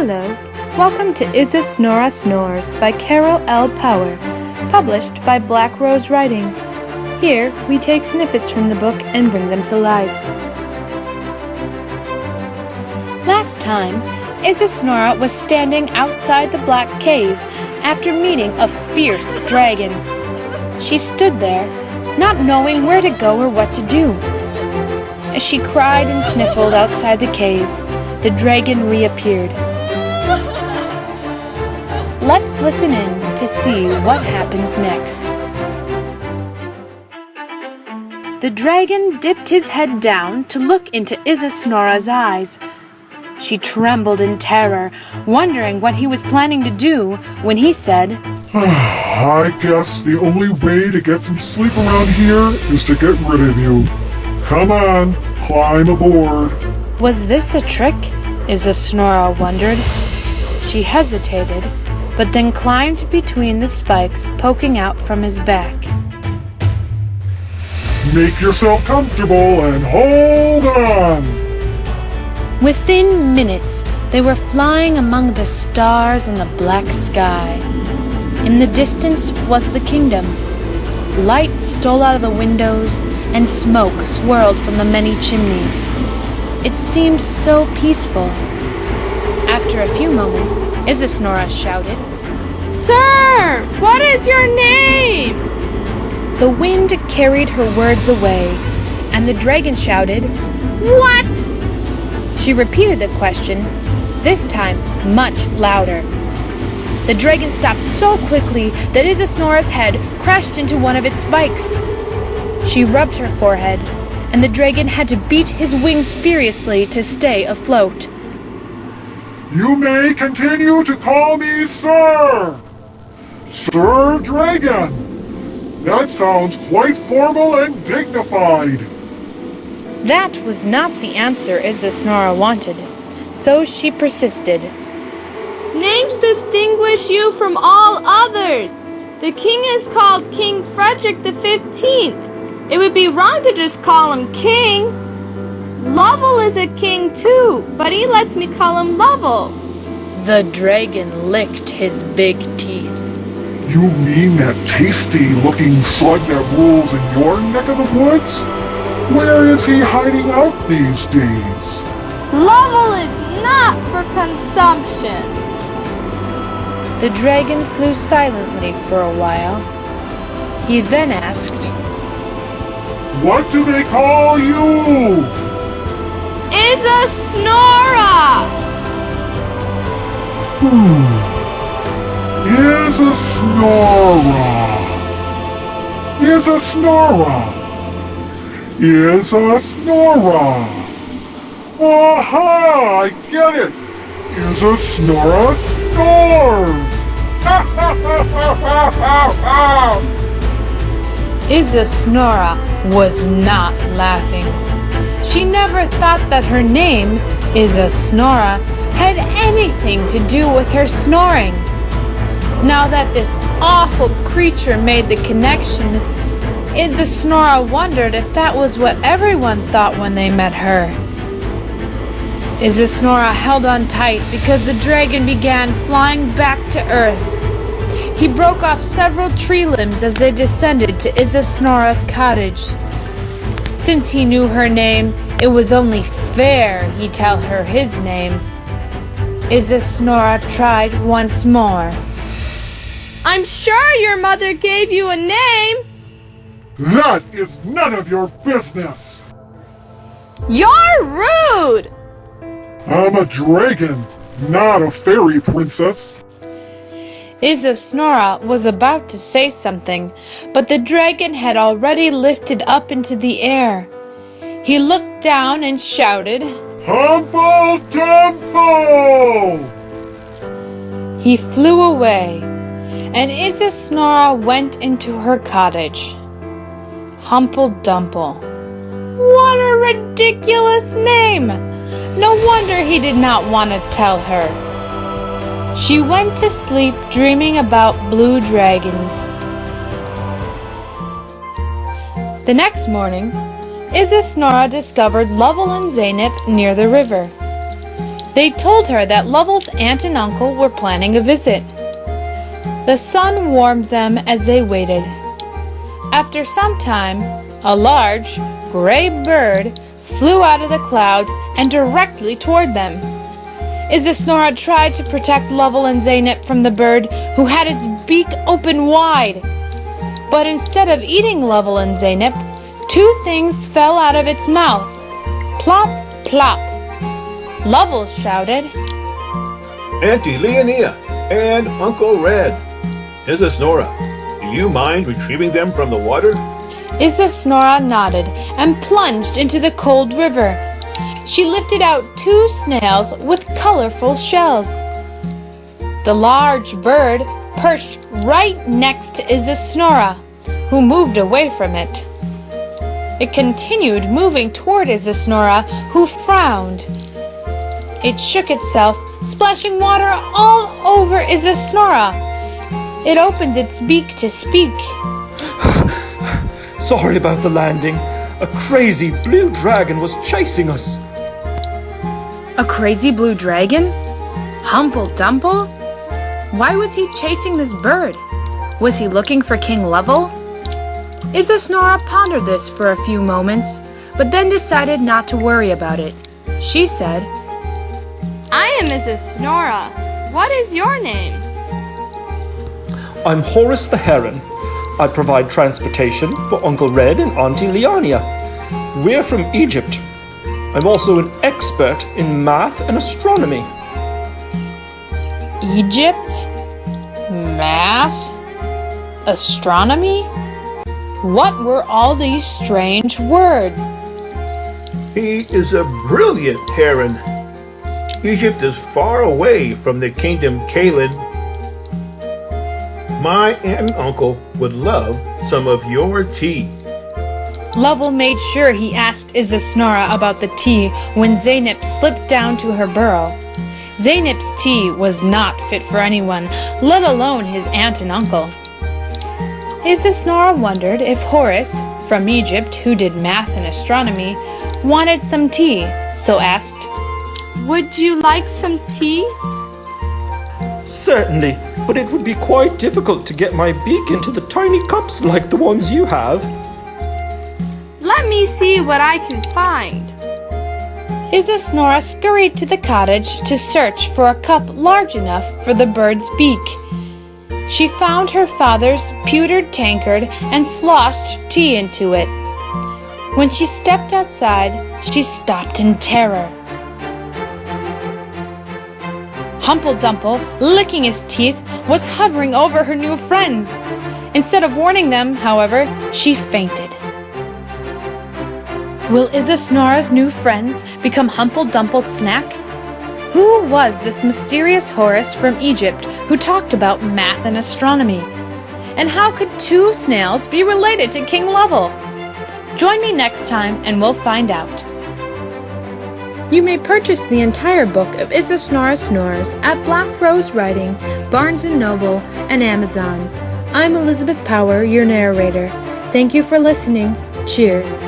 Hello, welcome to Isasnora Snores by Carol L. Paur, published by Black Rose Writing. Here, we take snippets from the book and bring them to life. Last time, Isasnora was standing outside the black cave after meeting a fierce dragon. She stood there, not knowing where to go or what to do. As she cried and sniffled outside the cave, the dragon reappeared. Let's listen in to see what happens next. The dragon dipped his head down to look into Isasnora's eyes. She trembled in terror, wondering what he was planning to do when he said, I guess the only way to get some sleep around here is to get rid of you. Come on, climb aboard. Was this a trick? Isasnora wondered. She hesitated, but then climbed between the spikes poking out from his back. Make yourself comfortable and hold on. Within minutes, they were flying among the stars in the black sky. In the distance was the kingdom. Light stole out of the windows, and smoke swirled from the many chimneys. It seemed so peaceful. After a few moments, Isasnora shouted, Sir, what is your name? The wind carried her words away, and the dragon shouted, What? She repeated the question, this time much louder. The dragon stopped so quickly that Isasnora's head crashed into one of its spikes. She rubbed her forehead, and the dragon had to beat his wings furiously to stay afloat. You may continue to call me Sir. Sir Dragon. That sounds quite formal and dignified. That was not the answer Isasnora wanted, so she persisted. Names distinguish you from all others. The king is called King Frederick the 15th. It would be wrong to just call him king. Lovell is a king too, but he lets me call him Lovell. The dragon licked his big teeth. You mean that tasty-looking slug that rules in your neck of the woods? Where is he hiding out these days? Lovell is not for consumption. The dragon flew silently for a while. He then asked, What do they call you? Isasnora! Isasnora. Isasnora. Isasnora. Aha! I get it! Isasnora Snores! Isasnora was not laughing. She never thought that her name, Isasnora, had anything to do with her snoring. Now that this awful creature made the connection, Isasnora wondered if that was what everyone thought when they met her. Isasnora held on tight because the dragon began flying back to earth. He broke off several tree limbs as they descended to Isasnora's cottage. Since he knew her name, it was only fair he tell her his name. Isasnora tried once more. I'm sure your mother gave you a name. That is none of your business! You're rude! I'm a dragon, not a fairy princess. Isasnora was about to say something, but the dragon had already lifted up into the air. He looked down and shouted, Humble Dumbo! He flew away, and Isasnora went into her cottage. Humble Dumple. What a ridiculous name! No wonder he did not want to tell her. She went to sleep dreaming about blue dragons. The next morning, Isasnora discovered Lovell and Zeynep near the river. They told her that Lovell's aunt and uncle were planning a visit. The sun warmed them as they waited. After some time, a large, gray bird flew out of the clouds and directly toward them. Isasnora tried to protect Lovell and Zeynep from the bird, who had its beak open wide. But instead of eating Lovell and Zeynep, two things fell out of its mouth. Plop, plop. Lovell shouted, Auntie Leonia and Uncle Red. Isasnora, do you mind retrieving them from the water? Isasnora nodded and plunged into the cold river. She lifted out two snails with colorful shells. The large bird perched right next to Isasnora, who moved away from it. It continued moving toward Isasnora, who frowned. It shook itself, splashing water all over Isasnora. It opened its beak to speak. Sorry about the landing. A crazy blue dragon was chasing us. A crazy blue dragon? Humple Dumple? Why was he chasing this bird? Was he looking for King Lovell? Isasnora pondered this for a few moments, but then decided not to worry about it. She said, I am Isasnora. What is your name? I'm Horace the Heron. I provide transportation for Uncle Red and Auntie Leonia. We're from Egypt. I'm also an expert in math and astronomy. Egypt? Math? Astronomy? What were all these strange words? He is a brilliant heron. Egypt is far away from the kingdom Caled. My aunt and uncle would love some of your tea. Lovell made sure he asked Isasnora about the tea when Zeynep slipped down to her burrow. Zeynep's tea was not fit for anyone, let alone his aunt and uncle. Isasnora wondered if Horace, from Egypt, who did math and astronomy, wanted some tea, so asked, Would you like some tea? Certainly, but it would be quite difficult to get my beak into the tiny cups like the ones you have. Let me see what I can find. Isasnora scurried to the cottage to search for a cup large enough for the bird's beak. She found her father's pewtered tankard and sloshed tea into it. When she stepped outside, she stopped in terror. Humple Dumple, licking his teeth, was hovering over her new friends. Instead of warning them, however, she fainted. Will Isasnora's new friends become Humple Dumple's snack? Who was this mysterious Horace from Egypt who talked about math and astronomy? And how could two snails be related to King Lovell? Join me next time and we'll find out. You may purchase the entire book of Isasnora Snores at Black Rose Writing, Barnes & Noble, and Amazon. I'm Elizabeth Paur, your narrator. Thank you for listening. Cheers.